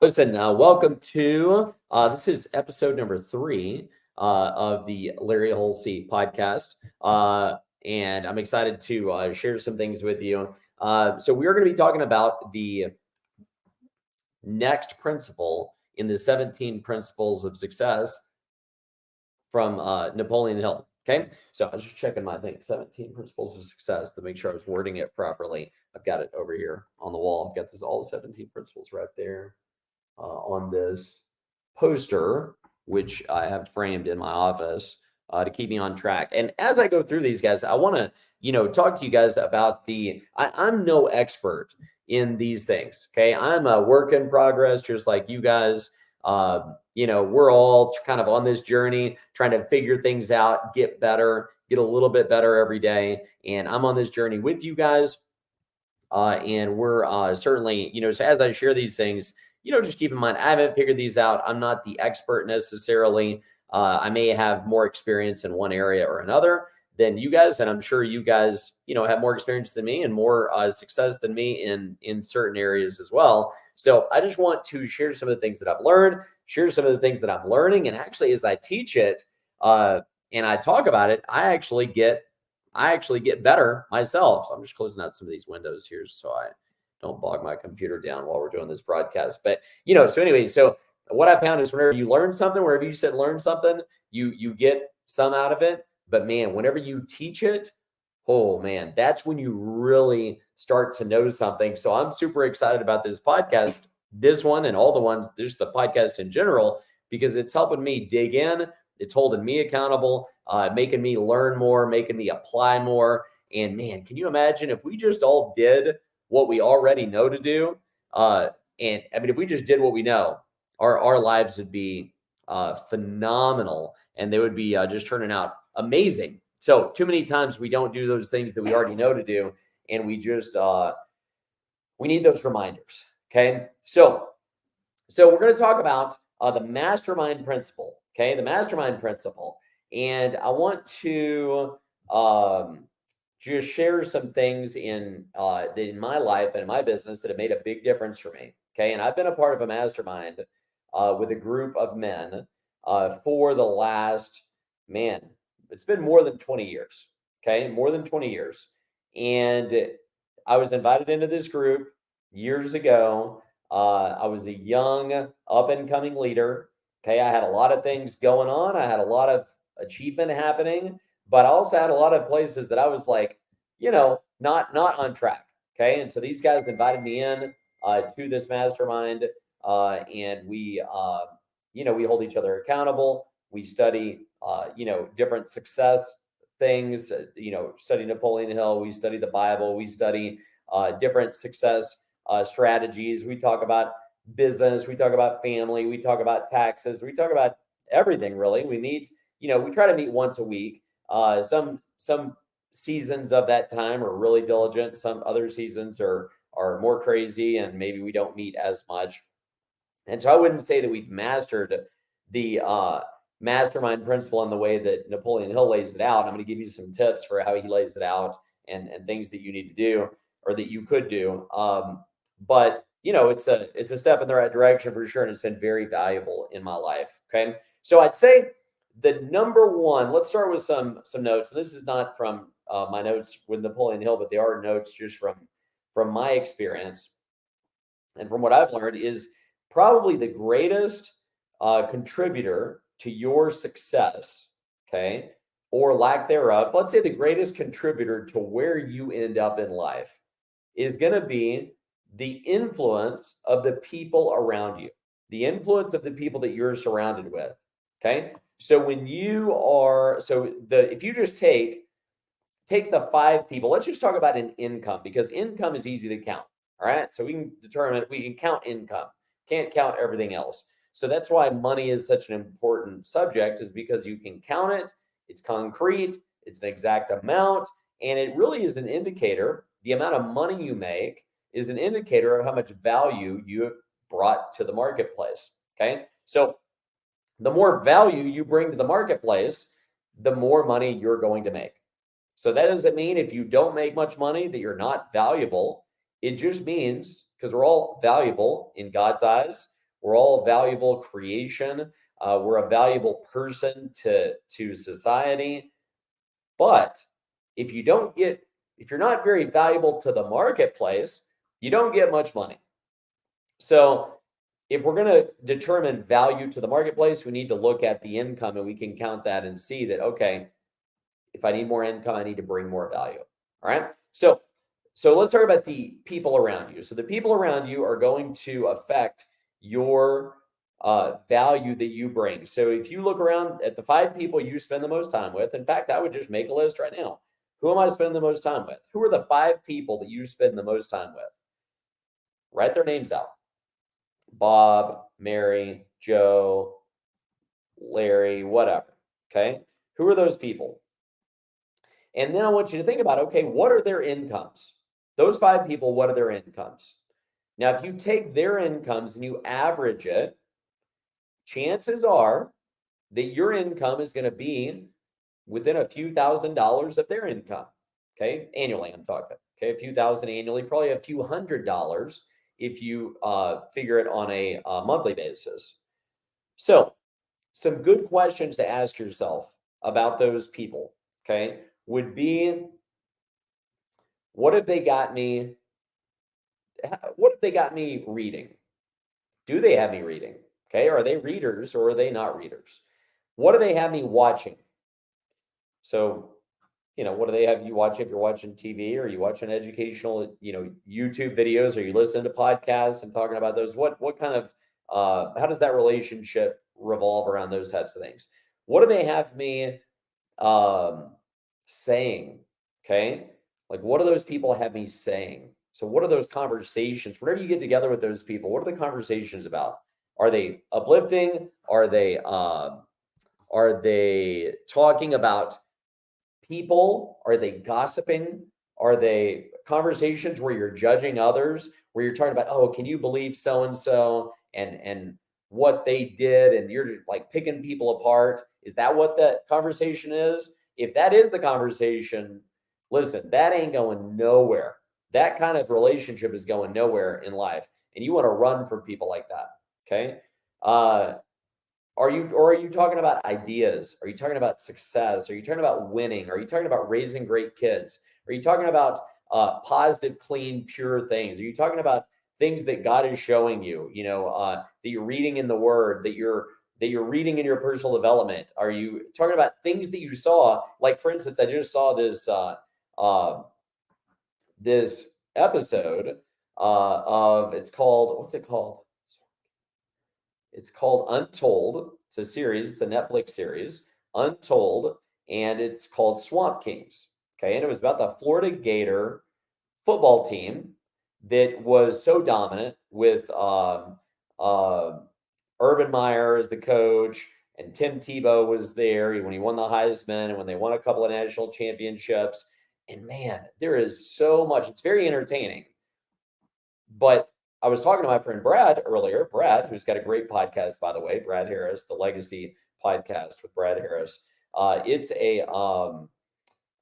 Listen, welcome to this is episode number 3 of the Larry Holsey podcast, and I'm excited to share some things with you. So we are going to be talking about the next principle in the 17 principles of success from Napoleon Hill. Okay, so I was just checking my thing, 17 principles of success, to make sure I was wording it properly. I've got it over here on the wall. I've got this all 17 principles right there on this poster, which I have framed in my office to keep me on track. And as I go through these guys, I want to, talk to you guys about I'm no expert in these things. Okay. I'm a work in progress, just like you guys. We're all kind of on this journey, trying to figure things out, get better, get a little bit better every day. And I'm on this journey with you guys. And we're certainly, so as I share these things, just keep in mind, I haven't figured these out. I'm not the expert necessarily. I may have more experience in one area or another than you guys. And I'm sure you guys, have more experience than me and more success than me in certain areas as well. So I just want to share some of the things that I've learned, share some of the things that I'm learning. And actually, as I teach it and I talk about it, I actually get better myself. So I'm just closing out some of these windows here so I don't bog my computer down while we're doing this broadcast. But, so anyway, so what I found is whenever you learn something, wherever you said learn something, you get some out of it. But man, whenever you teach it, oh man, that's when you really start to know something. So I'm super excited about this podcast, this one and all the ones, just the podcast in general, because it's helping me dig in. It's holding me accountable, making me learn more, making me apply more. And man, can you imagine if we just all did what we already know to do? And I mean, if we just did what we know, our lives would be phenomenal, and they would be just turning out amazing. So too many times we don't do those things that we already know to do, and we just we need those reminders. Okay, so we're going to talk about the mastermind principle. Okay, the mastermind principle, and I want to just share some things in my life and in my business that have made a big difference for me. Okay, and I've been a part of a mastermind with a group of men for the last, man, it's been more than 20 years. Okay, more than 20 years, and I was invited into this group years ago. I was a young, up and coming leader. Okay, I had a lot of things going on. I had a lot of achievement happening, but I also had a lot of places that I was like, not on track. Okay, and so these guys invited me in to this mastermind, and we hold each other accountable. We study, different success things. Study Napoleon Hill. We study the Bible. We study different success strategies. We talk about business. We talk about family. We talk about taxes. We talk about everything, really. We meet, we try to meet once a week. Some seasons of that time are really diligent. Some other seasons are more crazy, and maybe we don't meet as much. And so I wouldn't say that we've mastered the mastermind principle in the way that Napoleon Hill lays it out. I'm going to give you some tips for how he lays it out and things that you need to do or that you could do. But it's a step in the right direction for sure, and it's been very valuable in my life. Okay, so I'd say the number one. Let's start with some notes. And this is not from my notes with Napoleon Hill, but they are notes just from my experience and from what I've learned. Is probably the greatest contributor to your success. Okay, or lack thereof. Let's say the greatest contributor to where you end up in life is going to be the influence of the people around you, the influence of the people that you're surrounded with. Okay. So when you are, if you just take the 5 people, let's just talk about an income, because income is easy to count. All right. So we can count income, can't count everything else. So that's why money is such an important subject, is because you can count it. It's concrete. It's an exact amount. And it really is an indicator. The amount of money you make is an indicator of how much value you have brought to the marketplace. Okay. So the more value you bring to the marketplace, the more money you're going to make. So that doesn't mean if you don't make much money that you're not valuable. It just means, because we're all valuable in God's eyes, We're all valuable creation. We're a valuable person to society. But if you don't get, if you're not very valuable to the marketplace, you don't get much money. So if we're going to determine value to the marketplace, we need to look at the income and we can count that and see that, okay, if I need more income, I need to bring more value. All right. So let's talk about the people around you. So the people around you are going to affect your value that you bring. So if you look around at the 5 people you spend the most time with, in fact, I would just make a list right now. Who am I spending the most time with? Who are the 5 people that you spend the most time with? Write their names out. Bob, Mary, Joe, Larry, whatever. Okay. Who are those people? And then I want you to think about, okay, what are their incomes? Those 5 people, what are their incomes? Now, if you take their incomes and you average it, chances are that your income is going to be within a few $1,000s of their income. Okay. Annually, I'm talking. Okay. A few thousand annually, probably a few $100s if you figure it on a monthly basis. So, some good questions to ask yourself about those people, okay, would be, what have they got me? What have they got me reading? Do they have me reading? Okay, are they readers or are they not readers? What do they have me watching? So, what do they have you watch if you're watching TV, or you watching educational, YouTube videos, or you listen to podcasts and talking about those? What kind of how does that relationship revolve around those types of things? What do they have me um saying? Okay, like, what do those people have me saying? So what are those conversations whenever you get together with those people? What are the conversations about? Are they uplifting? Are they talking about people? Are they gossiping? Are they conversations where you're judging others, where you're talking about, oh, can you believe so and so and what they did, and you're just like picking people apart? Is that what that conversation is? If that is the conversation, listen, that ain't going nowhere. That kind of relationship is going nowhere in life, and you want to run from people like that. Okay. Uh, are you talking about ideas? Are you talking about success? Are you talking about winning? Are you talking about raising great kids? Are you talking about positive, clean, pure things? Are you talking about things that God is showing you? That you're reading in the Word, that you're reading in your personal development. Are you talking about things that you saw? Like, for instance, I just saw this episode of, it's called, what's it called? It's called Untold. It's a series. It's a Netflix series, Untold, and it's called Swamp Kings. Okay, and it was about the Florida Gator football team that was so dominant with Urban Meyer as the coach, and Tim Tebow was there when he won the Heisman and when they won a couple of national championships. And man, there is so much. It's very entertaining. But I was talking to my friend Brad earlier, Brad, who's got a great podcast, by the way, Brad Harris, the Legacy podcast with Brad Harris. It's a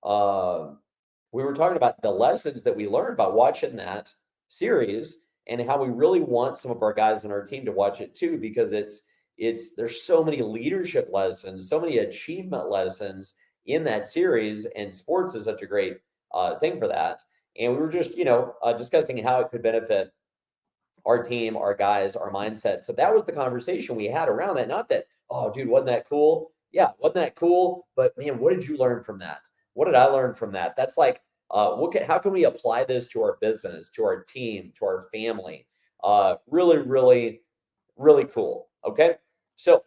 uh, we were talking about the lessons that we learned by watching that series, and how we really want some of our guys in our team to watch it too, because there's so many leadership lessons, so many achievement lessons in that series, and sports is such a great thing for that. And we were just discussing how it could benefit our team, our guys, our mindset. So that was the conversation we had around that. Not that, oh, dude, wasn't that cool? Yeah, wasn't that cool? But man, what did you learn from that? What did I learn from that? That's like, how can we apply this to our business, to our team, to our family? Really, really, really cool. Okay. So,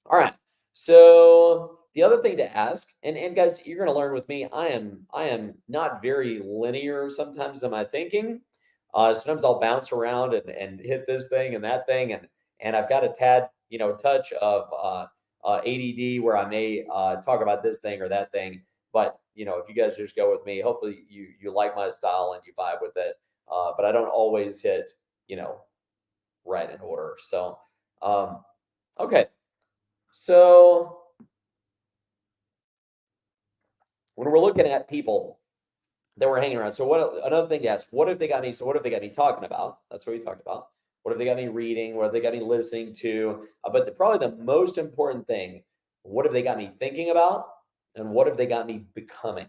all right. So the other thing to ask, and guys, you're going to learn with me. I am not very linear sometimes in my thinking. Sometimes I'll bounce around and hit this thing and that thing, and I've got a tad, touch of ADD, where I may talk about this thing or that thing. But if you guys just go with me, hopefully you like my style and you vibe with it. But I don't always hit, right in order. So, okay. So when we're looking at people that we're hanging around, so what another thing to ask, what have they got me? So what have they got me talking about? That's what we talked about. What have they got me reading? What have they got me listening to? But probably the most important thing, what have they got me thinking about? And what have they got me becoming?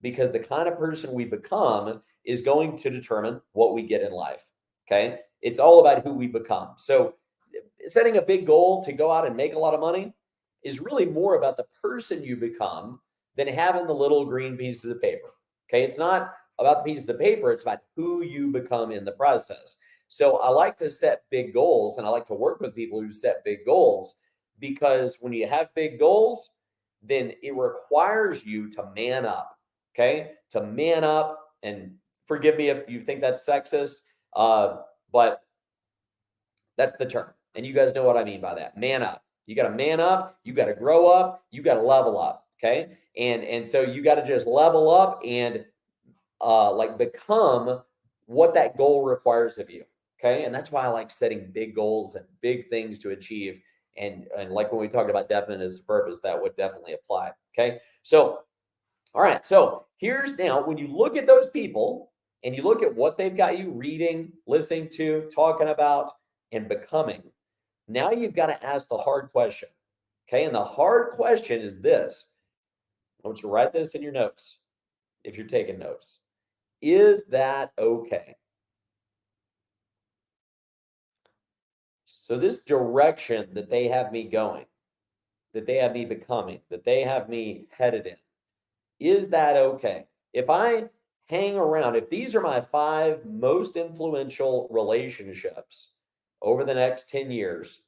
Because the kind of person we become is going to determine what we get in life. Okay. It's all about who we become. So setting a big goal to go out and make a lot of money is really more about the person you become than having the little green pieces of paper. Okay. It's not about the pieces of paper, it's about who you become in the process. So I like to set big goals and I like to work with people who set big goals because when you have big goals, then it requires you to man up. Okay. To man up, and forgive me if you think that's sexist, but that's the term. And you guys know what I mean by that. Man up. You got to man up, you got to grow up, you got to level up, okay? And so you got to just level up and like become what that goal requires of you, okay? And that's why I like setting big goals and big things to achieve. And like when we talked about definiteness of purpose, that would definitely apply, okay? So all right, so here's now when you look at those people and you look at what they've got you reading, listening to, talking about, and becoming, now you've got to ask the hard question. Okay. And the hard question is this. I want you to write this in your notes if you're taking notes. Is that okay? So, this direction that they have me going, that they have me becoming, that they have me headed in, is that okay? If I hang around, if these are my 5 most influential relationships over the next 10 years,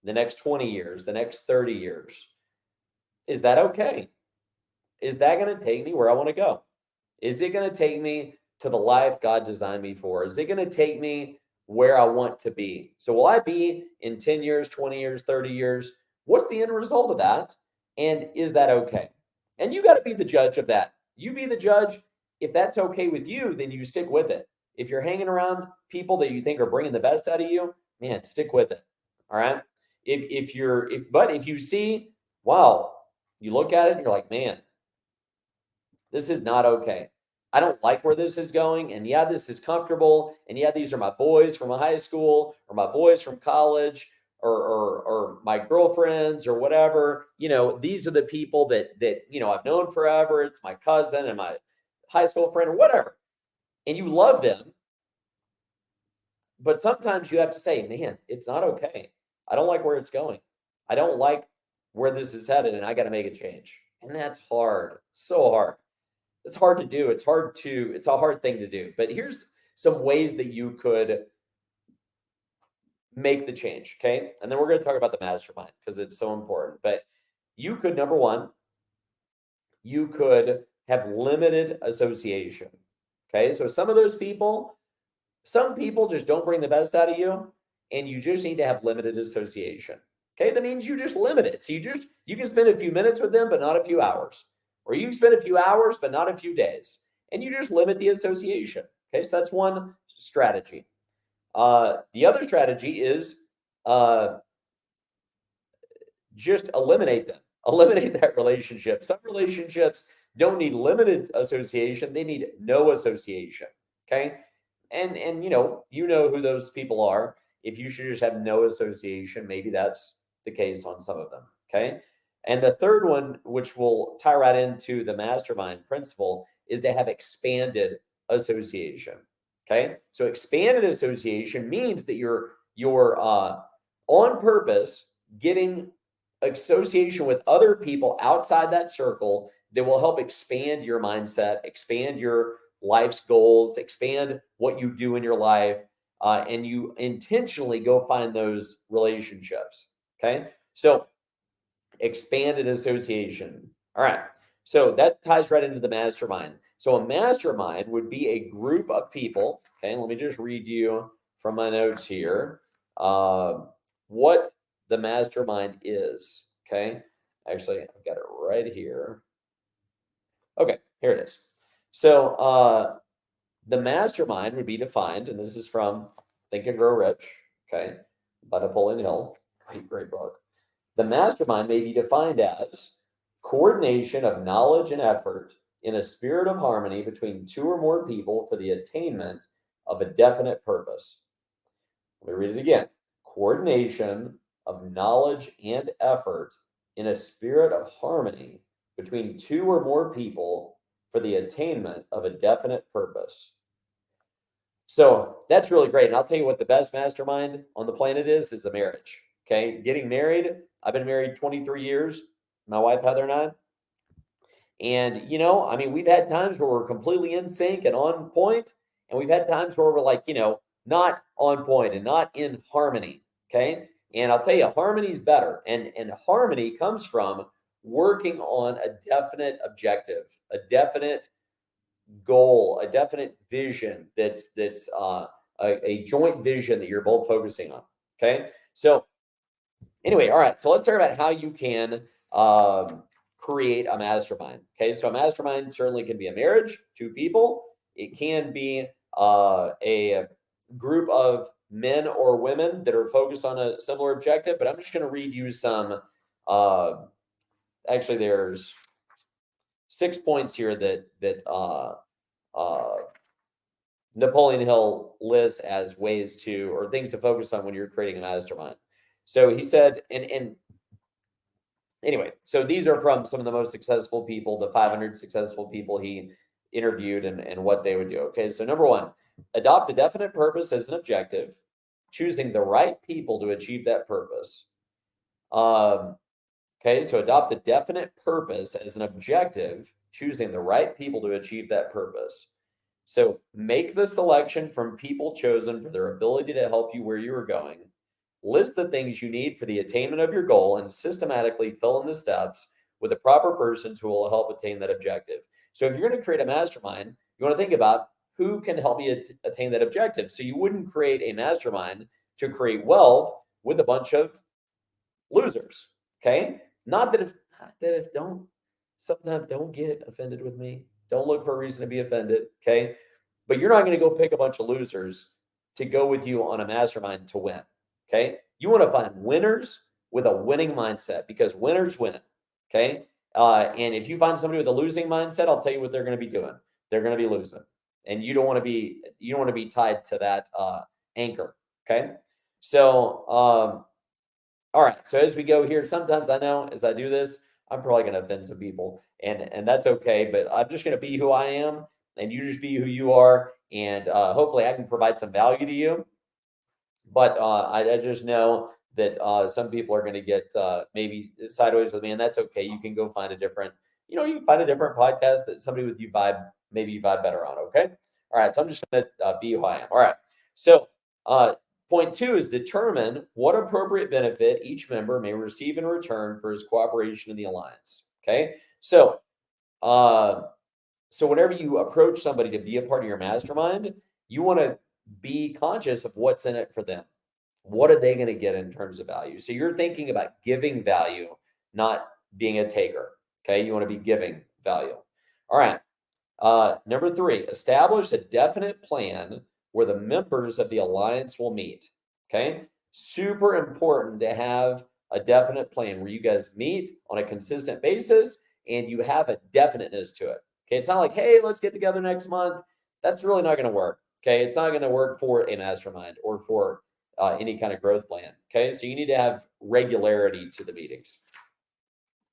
the next 20 years, the next 30 years, is that okay? Is that going to take me where I want to go? Is it going to take me to the life God designed me for? Is it going to take me where I want to be? So, will I be in 10 years, 20 years, 30 years? What's the end result of that? And is that okay? And you got to be the judge of that. You be the judge. If that's okay with you, then you stick with it. If you're hanging around people that you think are bringing the best out of you, man, stick with it. All right. If you see, wow, you look at it and you're like, man, this is not okay. I don't like where this is going. And yeah, this is comfortable. And yeah, these are my boys from high school or my boys from college or my girlfriends or whatever. These are the people that I've known forever. It's my cousin and my high school friend or whatever. And you love them. But sometimes you have to say, man, it's not okay. I don't like where it's going. I don't like where this is headed, and I got to make a change. And that's hard. So hard. It's hard to do. It's a hard thing to do. But here's some ways that you could make the change. Okay. And then we're going to talk about the mastermind because it's so important. But you could, number one, you could have limited association. Okay. So some people just don't bring the best out of you, and you just need to have limited association. Okay. That means you just limit it. So you can spend a few minutes with them, but not a few hours. Or you can spend a few hours, but not a few days. And you just limit the association. Okay, so that's one strategy. The other strategy is just eliminate them. Eliminate that relationship. Some relationships don't need limited association. They need no association. Okay. And you know who those people are. If you should just have no association, maybe that's the case on some of them. Okay. And the third one, which will tie right into the mastermind principle, is to have expanded association. Okay. So expanded association means that you're on purpose getting association with other people outside that circle that will help expand your mindset, expand your life's goals, expand what you do in your life, and you intentionally go find those relationships. Okay. So expanded association. All right. So that ties right into the mastermind. So a mastermind would be a group of people. Okay. Let me just read you from my notes here what the mastermind is. Okay. Actually, I've got it right here. Okay. Here it is. So the mastermind would be defined, and this is from Think and Grow Rich. Okay. By Napoleon Hill. Great book. The mastermind may be defined as coordination of knowledge and effort in a spirit of harmony between two or more people for the attainment of a definite purpose. Let me read it again. Coordination of knowledge and effort in a spirit of harmony between two or more people for the attainment of a definite purpose. So that's really great. And I'll tell you what the best mastermind on the planet is a marriage. Okay. Getting married. I've been married 23 years. My wife, Heather, and I. And, I mean, we've had times where we're completely in sync and on point, and we've had times where we're like, not on point and not in harmony. Okay. And I'll tell you, harmony is better. And harmony comes from working on a definite objective, a definite goal, a definite vision that's a joint vision that you're both focusing on. Okay. So anyway, all right. So let's talk about how you can create a mastermind. Okay. So a mastermind certainly can be a marriage, two people. It can be a group of men or women that are focused on a similar objective. But I'm just going to read you some. Actually, there's 6 points here that Napoleon Hill lists as ways to, or things to focus on when you're creating a mastermind. So he said, and anyway, so these are from some of the most successful people, the 500 successful people he interviewed and what they would do. Okay, so number one, adopt a definite purpose as an objective, choosing the right people to achieve that purpose. Okay, so adopt a definite purpose as an objective, choosing the right people to achieve that purpose. So make the selection from people chosen for their ability to help you where you are going. List the things you need for the attainment of your goal and systematically fill in the steps with the proper persons who will help attain that objective. So if you're going to create a mastermind, you want to think about who can help you attain that objective. So you wouldn't create a mastermind to create wealth with a bunch of losers. Okay. Not that if sometimes don't get offended with me. Don't look for a reason to be offended. Okay. But you're not going to go pick a bunch of losers to go with you on a mastermind to win. Okay. You want to find winners with a winning mindset because winners win. Okay. And if you find somebody with a losing mindset, I'll tell you what they're going to be doing. They're going to be losing. And you don't want to be tied to that anchor. Okay. So all right. So as we go here, sometimes I know as I do this, I'm probably going to offend some people, and that's okay. But I'm just going to be who I am, and you just be who you are, and hopefully I can provide some value to you. But I just know that some people are going to get maybe sideways with me, and that's okay. You can go find a different, you can find a different podcast that somebody with you maybe you vibe better on. Okay. All right. So I'm just going to be who I am. All right. So point two is determine what appropriate benefit each member may receive in return for his cooperation in the alliance. Okay. So whenever you approach somebody to be a part of your mastermind, you want to be conscious of what's in it for them. What are they going to get in terms of value? So you're thinking about giving value, not being a taker. Okay. You want to be giving value. All right. Number three, establish a definite plan where the members of the alliance will meet. Okay. Super important to have a definite plan where you guys meet on a consistent basis and you have a definiteness to it. Okay. It's not like, hey, let's get together next month. That's really not going to work. Okay. It's not going to work for a mastermind or for any kind of growth plan. Okay. So you need to have regularity to the meetings.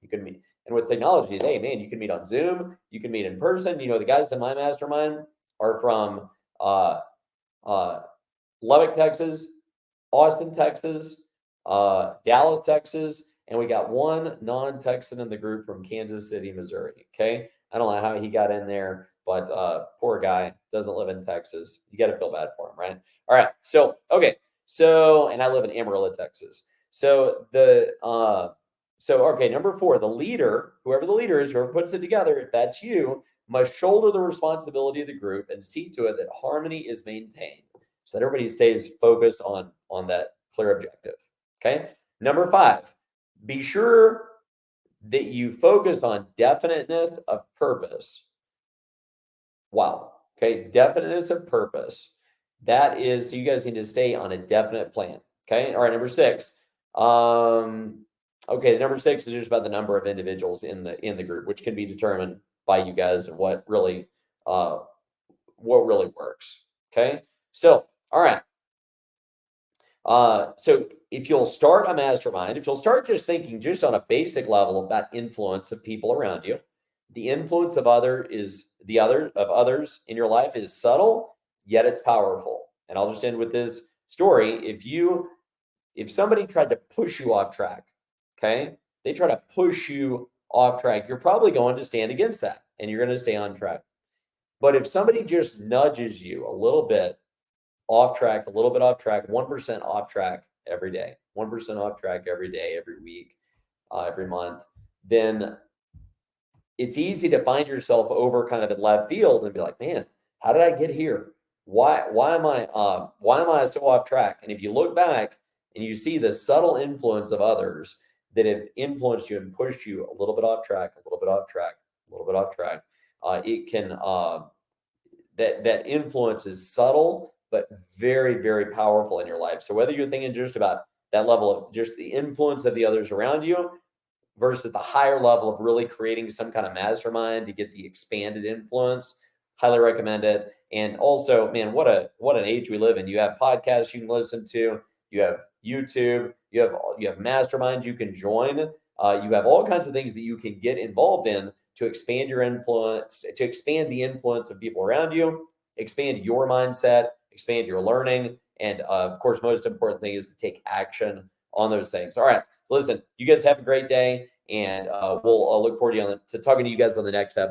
You can meet. And with technology, hey, man, you can meet on Zoom. You can meet in person. The guys in my mastermind are from Lubbock, Texas, Austin, Texas, Dallas, Texas, and we got one non-Texan in the group from Kansas City, Missouri. Okay. I don't know how he got in there, but poor guy doesn't live in Texas. You got to feel bad for him, right? All right. So, okay. So, and I live in Amarillo, Texas. So okay, number four, the leader, whoever the leader is, whoever puts it together, if that's you, must shoulder the responsibility of the group and see to it that harmony is maintained so that everybody stays focused on that clear objective. Okay. Number five, be sure that you focus on definiteness of purpose. Wow. Okay. Definiteness of purpose. That is, so you guys need to stay on a definite plan. Okay. All right. Number six. Okay, number six is just about the number of individuals in the group, which can be determined by you guys and what really works. Okay, so all right. So if you'll start a mastermind, if you'll start just thinking just on a basic level about influence of people around you, the influence of others in your life is subtle, yet it's powerful. And I'll just end with this story. If somebody tried to push you off track, okay, they try to push you off track, you're probably going to stand against that and you're going to stay on track. But if somebody just nudges you a little bit off track, a little bit off track, 1% off track every day, 1% off track every day, every week, every month, then it's easy to find yourself over kind of in left field and be like, man, how did I get here? Why am I so off track? And if you look back and you see the subtle influence of others that have influenced you and pushed you a little bit off track, a little bit off track, a little bit off track, it can that influence is subtle but very, very powerful in your life. So whether you're thinking just about that level of just the influence of the others around you versus the higher level of really creating some kind of mastermind to get the expanded influence, highly recommend it. And also, man, what an age we live in. You have podcasts you can listen to, you have YouTube, you have masterminds you can join, you have all kinds of things that you can get involved in to expand your influence, to expand the influence of people around you, expand your mindset, expand your learning, and of course, most important thing is to take action on those things. All right, so listen, you guys have a great day, and we'll look forward to talking to you guys on the next episode.